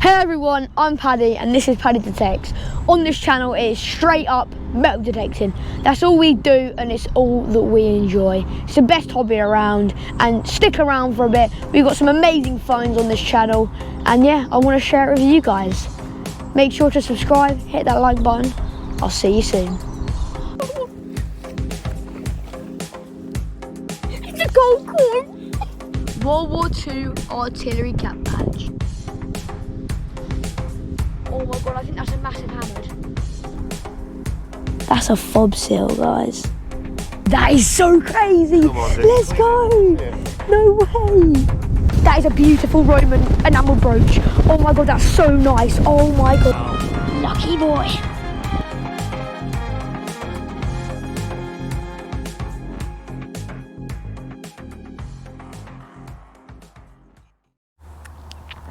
Hey everyone, I'm Paddy and this is Paddy Detects. On this channel it is straight up metal detecting. That's all we do and it's all that we enjoy. It's the best hobby around, and stick around for a bit. We've got some amazing finds on this channel and yeah, I want to share it with you guys. Make sure to subscribe, hit that like button. I'll see you soon. It's a gold coin! World War II artillery cap patch. Oh my god, I think that's a massive hammered. That's a fob seal, guys. That is so crazy. On, let's go. Yeah. No way. That is a beautiful Roman enamel brooch. Oh my god, that's so nice. Oh my god. Lucky boy.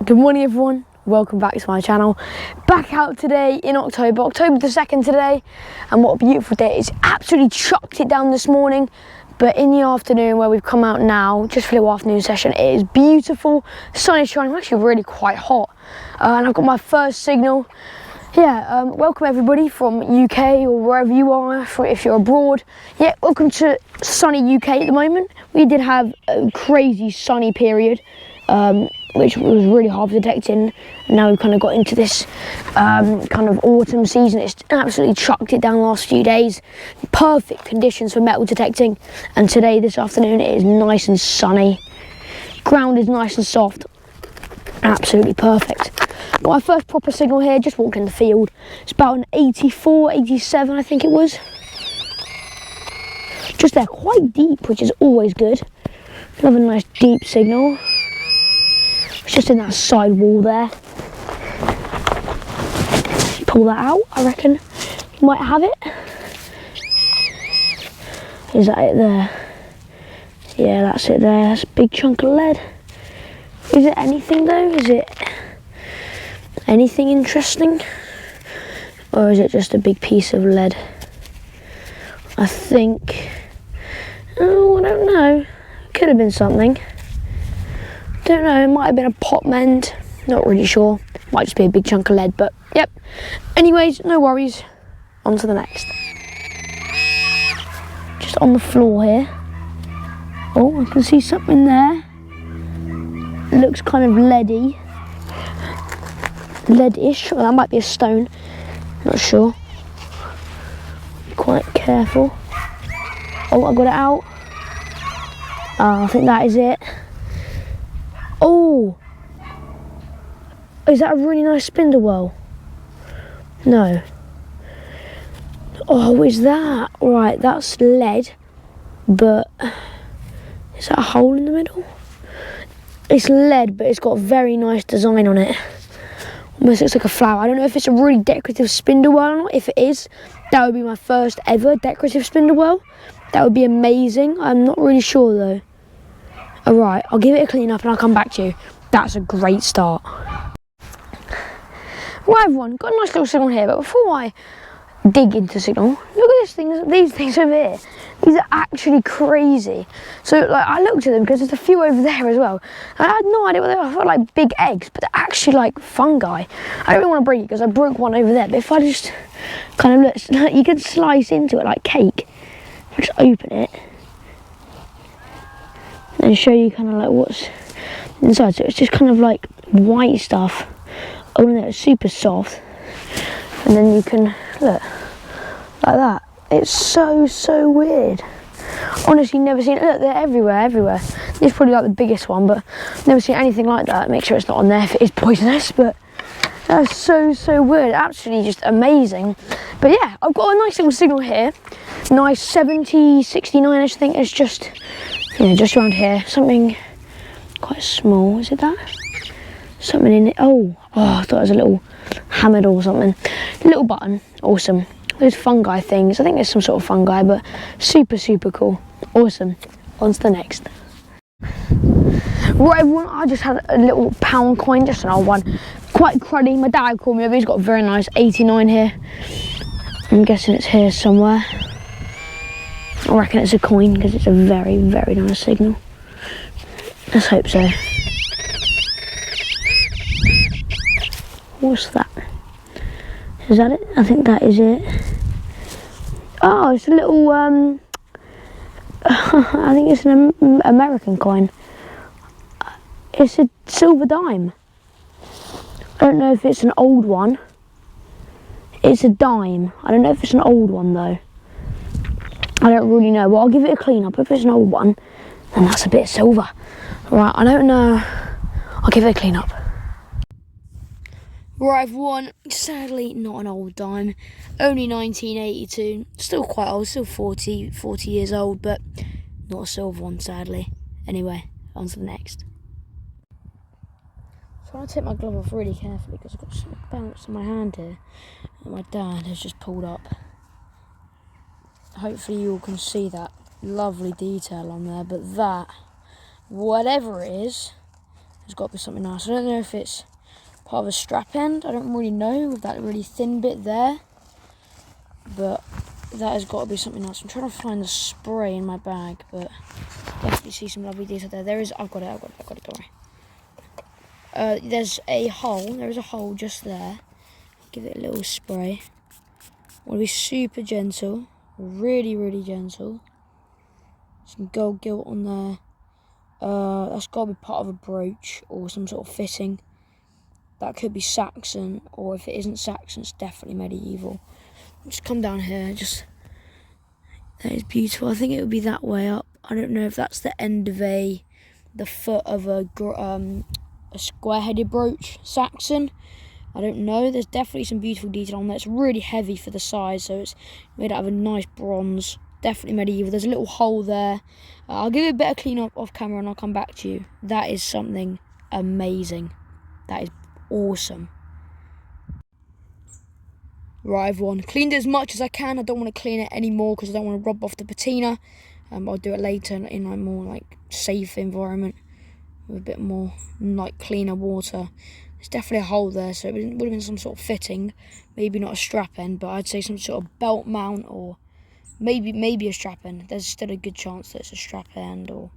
Good morning everyone, welcome back to my channel. Back out today in October the 2nd today, and what a beautiful day. It's absolutely chucked it down this morning, but in the afternoon where we've come out now, just for a little afternoon session, it is beautiful, sun is shining. I'm actually really quite hot, and I've got my first signal. Yeah, welcome everybody from UK or wherever you are, if you're abroad. Yeah, welcome to sunny UK at the moment. We did have a crazy sunny period, which was really hard for detecting, and now we've kind of got into this kind of autumn season. It's absolutely chucked it down the last few days. Perfect conditions for metal detecting, and today, this afternoon, it is nice and sunny. Ground is nice and soft. Absolutely perfect. Got my first proper signal here, just walked in the field. It's about an 84, 87 I think it was. Just there, quite deep, which is always good. Love a nice deep signal. It's just in that side wall there. Pull that out, I reckon you might have it. Is that it there? Yeah, that's it there. That's a big chunk of lead. Is it anything though? Is it anything interesting? Or is it just a big piece of lead? I think, oh, I don't know. Could have been something. Don't know, it might have been a pot mend, not really sure. Might just be a big chunk of lead, but yep. Anyways, no worries, on to the next. Just on the floor here. Oh, I can see something there. It looks kind of leady. Leadish, well, that might be a stone, not sure. Quite careful. Oh, I got it out. I think that is it. Oh, is that a really nice spindle well? No. Oh, is that? Right, that's lead, but is that a hole in the middle? It's lead, but it's got a very nice design on it. Almost looks like a flower. I don't know if it's a really decorative spindle well or not. If it is, that would be my first ever decorative spindle well. That would be amazing. I'm not really sure though. Alright, I'll give it a clean up and I'll come back to you. That's a great start. Right everyone, got a nice little signal here, but before I dig into signal, look at these things over here. These are actually crazy. So like, I looked at them because there's a few over there as well. I had no idea what they were. I felt like big eggs, but they're actually like fungi. I don't really want to break it because I broke one over there, but if I just kind of look, you can slice into it like cake. I'll just open it and show you kind of like what's inside. So it's just kind of like white stuff. Oh no, it's super soft. And then you can, look, like that. It's so weird. Honestly, never seen it. Look, they're everywhere. This is probably like the biggest one, but never seen anything like that. Make sure it's not on there if it is poisonous, but that's so weird. Absolutely just amazing. But yeah, I've got a nice little signal here. Nice 70, 69-ish, I think. It's just, yeah, just around here. Something quite small, is it that? Something in it. Oh, I thought it was a little hammered or something. Little button, awesome. Those fungi things, I think there's some sort of fungi, but super cool. Awesome. On to the next. Right everyone, I just had a little pound coin, just an old one. Quite cruddy. My dad called me over, he's got a very nice 89 here. I'm guessing it's here somewhere. I reckon it's a coin because it's a very nice signal. Let's hope so. What's that? Is that it? I think that is it. Oh, it's a little, I think it's an American coin. It's a silver dime. I don't know if it's an old one. It's a dime. I don't know if it's an old one though. I don't really know. Well, I'll give it a clean up. If it's an old one, then that's a bit of silver. Right, I don't know. I'll give it a clean up. Right, I've won. Sadly, not an old dime. Only 1982. Still quite old. Still 40 years old, but not a silver one, sadly. Anyway, on to the next. So I'm going to take my glove off really carefully because I've got some bounce in my hand here. And my dad has just pulled up. Hopefully you all can see that lovely detail on there, but that, whatever it is, has got to be something nice. I don't know if it's part of a strap end, I don't really know, with that really thin bit there, but that has got to be something else. I'm trying to find the spray in my bag, but definitely see some lovely detail there. There is, I've got it, don't worry. There's a hole just there. Give it a little spray. Want to be super gentle, really gentle. Some gold gilt on there. That's got to be part of a brooch or some sort of fitting. That could be Saxon, or if it isn't Saxon, it's definitely medieval. Just come down here, that is beautiful. I think it would be that way up. I don't know if that's the end of the foot of a square-headed brooch, Saxon. I don't know. There's definitely some beautiful detail on there. It's really heavy for the size, so it's made out of a nice bronze. Definitely medieval. There's a little hole there. I'll give it a bit of clean up off camera and I'll come back to you. That is something amazing. That is awesome. Right, everyone. Cleaned it as much as I can. I don't want to clean it anymore because I don't want to rub off the patina. I'll do it later in a more safe environment with a bit more cleaner water. There's definitely a hole there, so it would have been some sort of fitting. Maybe not a strap end, but I'd say some sort of belt mount or maybe a strap end. There's still a good chance that it's a strap end or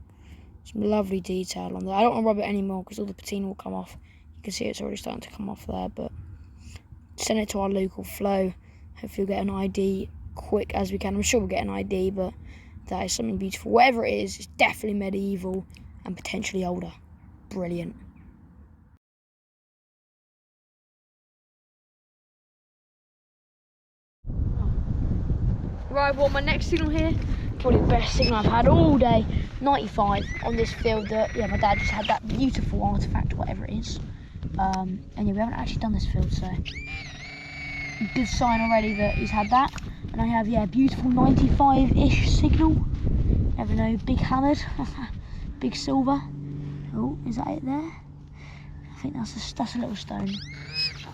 some lovely detail on there. I don't want to rub it anymore because all the patina will come off. You can see it's already starting to come off there, but send it to our local flow. Hopefully we'll get an ID quick as we can. I'm sure we'll get an ID, but that is something beautiful. Whatever it is, it's definitely medieval and potentially older. Brilliant. Right, well, my next signal here, probably the best signal I've had all day. 95 on this field that, yeah, my dad just had that beautiful artifact, whatever it is. And yeah, we haven't actually done this field, so good sign already that he's had that. And I have, yeah, beautiful 95-ish signal. Never know, big hammered, big silver. Oh, is that it there? I think that's a little stone.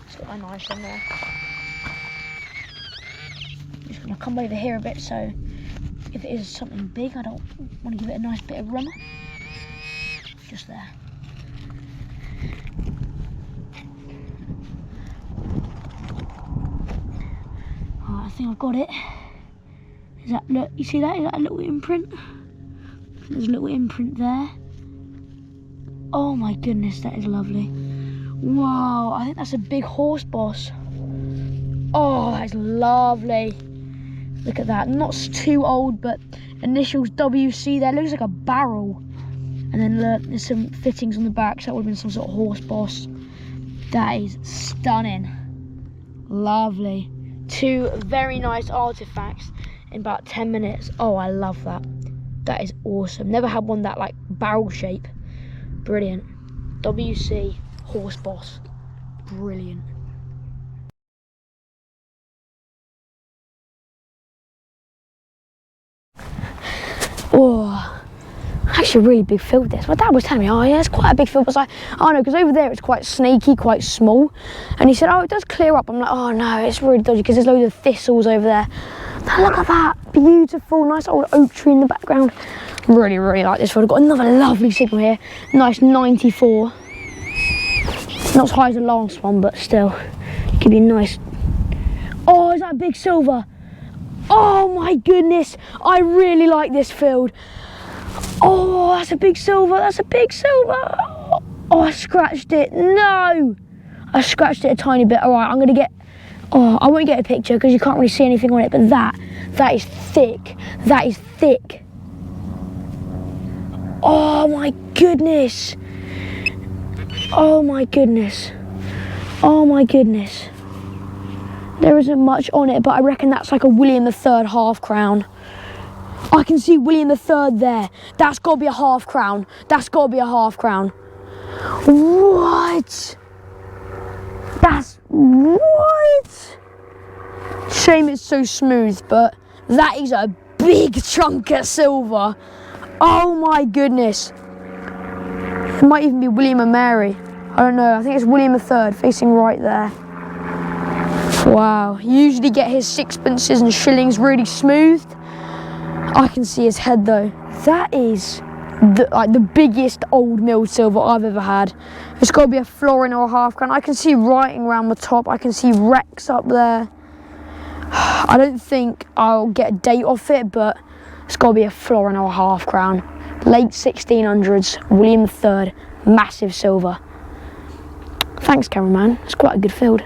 It's got a nice one there. Just gonna come over here a bit, so if it is something big, I don't want to give it a nice bit of run. Just there. Alright, I think I've got it. Is that, look, you see that? Is that a little imprint? There's a little imprint there. Oh my goodness, that is lovely. Wow, I think that's a big horse boss. Oh, that is lovely. Look at that, not too old, but initials WC there. Looks like a barrel. And then look, there's some fittings on the back, so that would have been some sort of horse boss. That is stunning. Lovely. Two very nice artifacts in about 10 minutes. Oh, I love that. That is awesome. Never had one that barrel shape. Brilliant. WC horse boss. Brilliant. Oh, actually a really big field this. My dad was telling me, oh yeah, it's quite a big field. I was like, oh no, because over there it's quite snaky, quite small. And he said, oh, it does clear up. I'm like, oh no, it's really dodgy because there's loads of thistles over there. Now look at that, beautiful, nice old oak tree in the background. Really like this field. I've got another lovely signal here. Nice 94. Not as high as the last one, but still, give you a nice. Oh, is that a big silver? Oh my goodness, I really like this field. Oh, that's a big silver, that's a big silver. Oh, I scratched it, no. I scratched it a tiny bit. All right, I'm gonna get, oh, I won't get a picture because you can't really see anything on it, but that is thick. That is thick. Oh my goodness. Oh my goodness. Oh my goodness. There isn't much on it, but I reckon that's like a William III half crown. I can see William III there. That's got to be a half crown. That's got to be a half crown. What? That's, what? Shame it's so smooth, but that is a big chunk of silver. Oh my goodness. It might even be William and Mary. I don't know. I think it's William III facing right there. Wow. You usually get his sixpences and shillings really smooth. I can see his head though. That is the biggest old milled silver I've ever had. It's got to be a florin or a half crown. I can see writing around the top. I can see Rex up there. I don't think I'll get a date off it, but it's got to be a florin or a half crown. Late 1600s, William III, massive silver. Thanks, cameraman. It's quite a good field.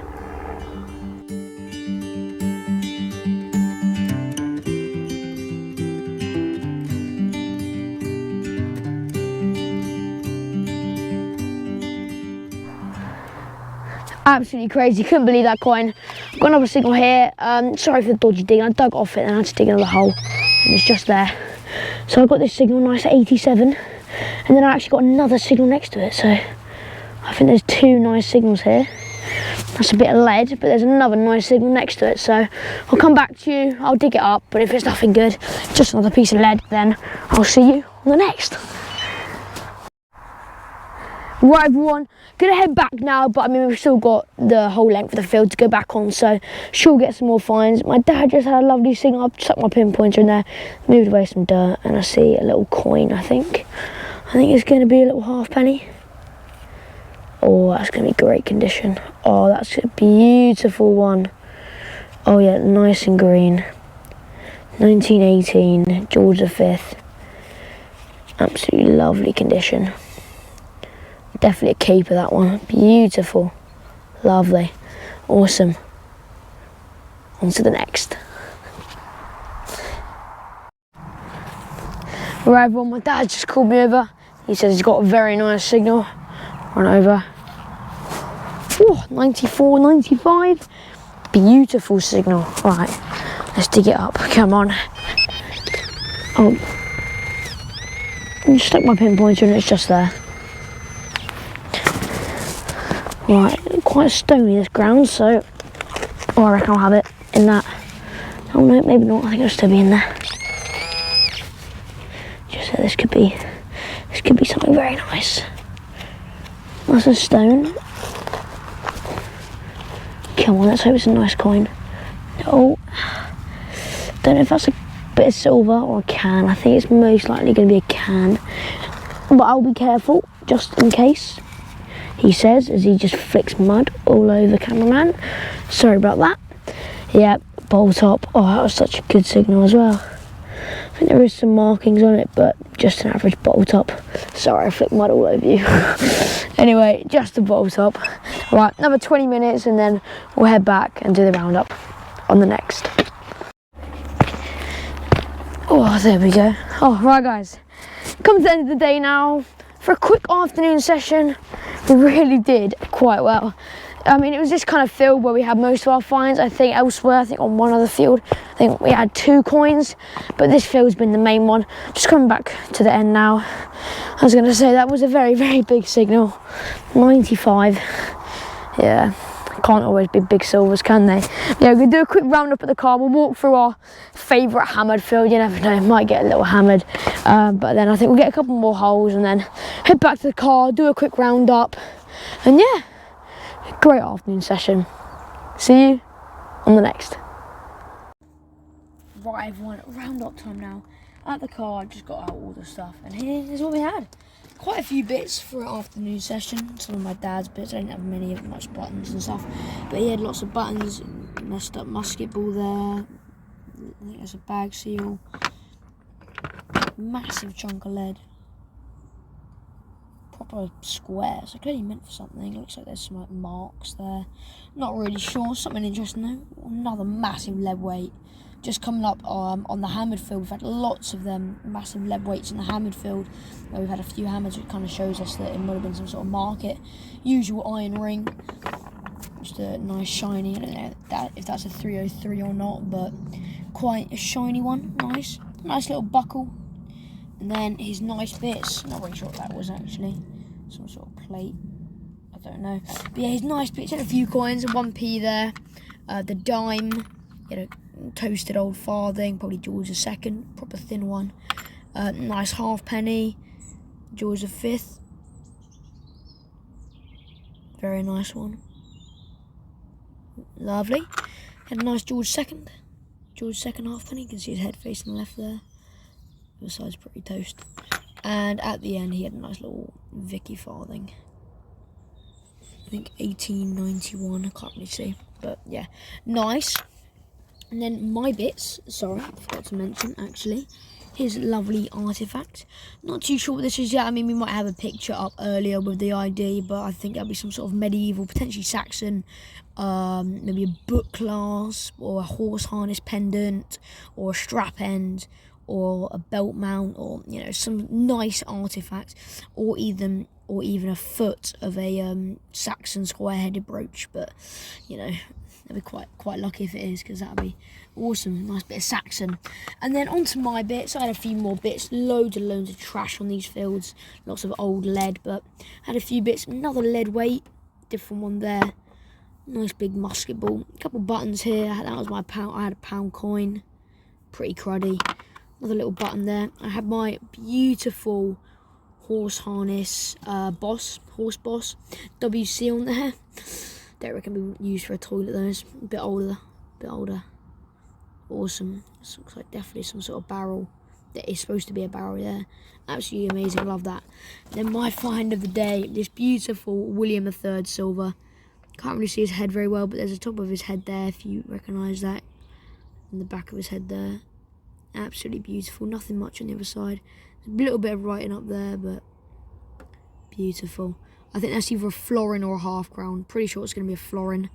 Absolutely crazy, couldn't believe that coin. I've got another signal here. Sorry for the dodgy dig, I dug off it and I had to dig another hole, and it's just there. So I've got this signal, nice at 87, and then I actually got another signal next to it, so I think there's two nice signals here. That's a bit of lead, but there's another nice signal next to it, so I'll come back to you, I'll dig it up, but if it's nothing good, just another piece of lead, then I'll see you on the next. Right everyone, gonna head back now, but I mean we've still got the whole length of the field to go back on, so sure get some more finds. My dad just had a lovely signal. I've stuck my pinpointer in there, moved away some dirt, and I see a little coin. I think it's gonna be a little halfpenny. Oh, that's gonna be great condition. Oh, that's a beautiful one. Oh yeah, nice and green. 1918, George V. Absolutely lovely condition. Definitely a keeper, that one. Beautiful. Lovely. Awesome. On to the next. Right everyone, my dad just called me over. He says he's got a very nice signal. Run over. Oh, 94, 95. Beautiful signal. Right, let's dig it up. Come on. Oh. I just stuck my pinpointer and it's just there. Right, quite stony this ground, so I reckon I'll have it in that. Oh no, maybe not. I think it'll still be in there. Just so this could be something very nice. That's a stone. Come on, let's hope it's a nice coin. Oh, don't know if that's a bit of silver or a can. I think it's most likely going to be a can, but I'll be careful just in case. He says as he just flicks mud all over cameraman. Sorry about that. Yeah, bowl top. Oh, that was such a good signal as well. I think there is some markings on it, but just an average bottle top. Sorry, I flicked mud all over you. Anyway, just a bottle top. Right, another 20 minutes and then we'll head back and do the roundup on the next. Oh, there we go. Oh, right guys. Come to the end of the day now. For a quick afternoon session, we really did quite well. I mean, it was this kind of field where we had most of our finds. I think elsewhere, I think on one other field, I think we had 2 coins, but this field's been the main one. Just coming back to the end now. I was going to say that was a very, very big signal. 95. Yeah, can't always be big silvers, can they? Yeah, we're going to do a quick roundup at the car. We'll walk through our favourite hammered field. You never know, might get a little hammered. But then I think we'll get a couple more holes and then head back to the car, do a quick roundup. And yeah, great afternoon session. See you on the next. Right everyone, roundup time now. At the car, I just got out all the stuff and here's what we had. Quite a few bits for an afternoon session. Some of my dad's bits, I didn't have much buttons and stuff. But he had lots of buttons, messed up musket ball there. I think there's a bag seal. Massive chunk of lead. proper square, so clearly meant for something. It looks like there's some like marks there. Not really sure. Something interesting though. Another massive lead weight. Just coming up on the hammered field. We've had lots of them, massive lead weights in the hammered field, where we've had a few hammers, which kind of shows us that it might have been some sort of market. Usual iron ring. Just a nice shiny, I don't know if that's a 303 or not, but quite a shiny one. Nice little buckle. And then his nice bits, not really sure what that was actually, some sort of plate, I don't know. But yeah, his nice bits, he had a few coins, a 1p there, the dime, he had a toasted old farthing, probably George II, proper thin one. Nice halfpenny, George V, very nice one. Lovely. Had a nice George II halfpenny. You can see his head facing the left there. The side's pretty toast. And at the end, he had a nice little Vicky farthing. I think 1891. I can't really see, but yeah, nice. And then my bits. Sorry, I forgot to mention actually. His lovely artifact. Not too sure what this is yet. I mean, we might have a picture up earlier with the ID, but I think that'll be some sort of medieval, potentially Saxon, maybe a book clasp, or a horse harness pendant, or a strap end, or a belt mount, or you know, some nice artifact, or even a foot of a Saxon square-headed brooch. But you know, I'd be quite lucky if it is, because that'd be awesome. Nice bit of Saxon. And then onto my bits. I had a few more bits. Loads and loads of trash on these fields. Lots of old lead, but I had a few bits. Another lead weight. Different one there. Nice big musket ball. A couple buttons here. That was my pound. I had a pound coin. Pretty cruddy. Another little button there. I had my beautiful horse harness horse boss WC on there. Don't reckon it'll be used for a toilet though. It's a bit older. Awesome. This looks like definitely some sort of barrel. That is supposed to be a barrel, yeah. Absolutely amazing, love that. Then my find of the day, this beautiful William III silver. Can't really see his head very well, but there's a top of his head there, if you recognise that. And the back of his head there. Absolutely beautiful, nothing much on the other side. There's a little bit of writing up there, but beautiful. I think that's either a florin or a half crown. Pretty sure it's going to be a florin,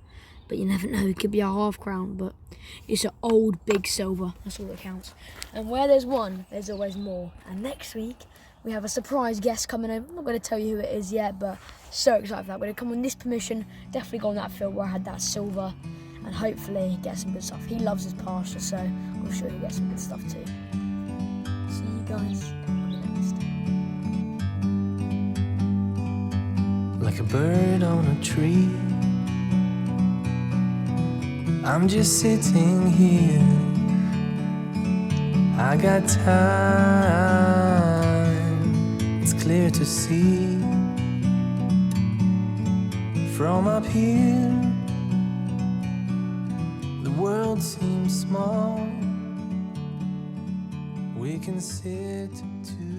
but you never know. It could be a half crown, but it's an old big silver. That's all that counts. And where there's one, there's always more. And next week, we have a surprise guest coming in. I'm not going to tell you who it is yet, but so excited for that. We're going to come on this permission. Definitely go on that field where I had that silver, and hopefully get some good stuff. He loves his pasture, so I'm sure he'll get some good stuff too. See you guys on the next. Like a bird on a tree, I'm just sitting here. I got time, it's clear to see. From up here, the world seems small. We can sit together.